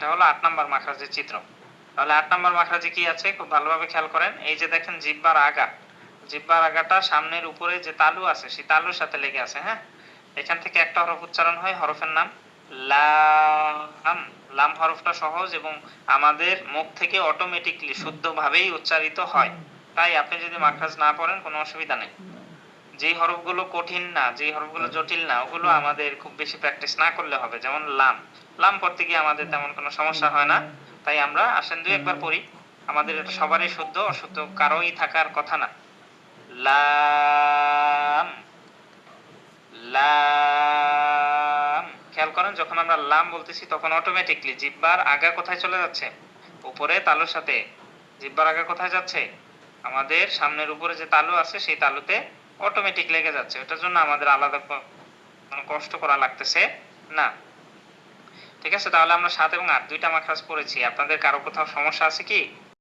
এটা হলো 8 নাম্বার মাখরাজের চিত্র। তাহলে 8 নাম্বার মাখরাজে কি আছে খুব ভালোভাবে খেয়াল করেন। এই যে দেখেন জিহ্বার আগা, জিহ্বার আগাটা সামনের উপরে যে তালু আছে সেই তালুর সাথে লেগে আছে, হ্যাঁ? এখান থেকে একটা হরফ উচ্চারণ হয়, হরফের নাম লাম। লাম হরফটা সহজ এবং আমাদের মুখ থেকে অটোমেটিকলি শুদ্ধভাবেই উচ্চারিত হয়। তাই আপনি যদি মাখরাজ না পড়েন কোনো অসুবিধা নেই। যেই হরফগুলো কঠিন না, যেই হরফগুলো জটিল না, ওগুলো আমাদের খুব বেশি প্র্যাকটিস না করলে হবে। যেমন লাম, লাম পড়তে গিয়ে আমাদের তেমন কোনো সমস্যা হয় না। তাই আমরা আসেন 2-1 বার পড়ি। আমাদের এটা সবারই শুদ্ধ, অশুদ্ধ কারোই থাকার কথা না। লাম, লাম। খেয়াল করেন যখন আমরা লাম বলতেছি তখন অটোমেটিকলি জিহ্বার আগা কোথায় চলে যাচ্ছে? উপরে তালুর সাথে। জিহ্বার আগা কোথায় যাচ্ছে? আমাদের সামনের উপরে যে তালু আছে সেই তালুতে অটোমেটিক লেগে যাচ্ছে। ওটার জন্য আমাদের আলাদা কোনো কষ্ট করা লাগতেছে না। ঠিক আছে? তাহলে আমরা 7 এবং 8 2টা মাখরাজ পড়েছি। আপনাদের কারো কোথাও সমস্যা আছে কি?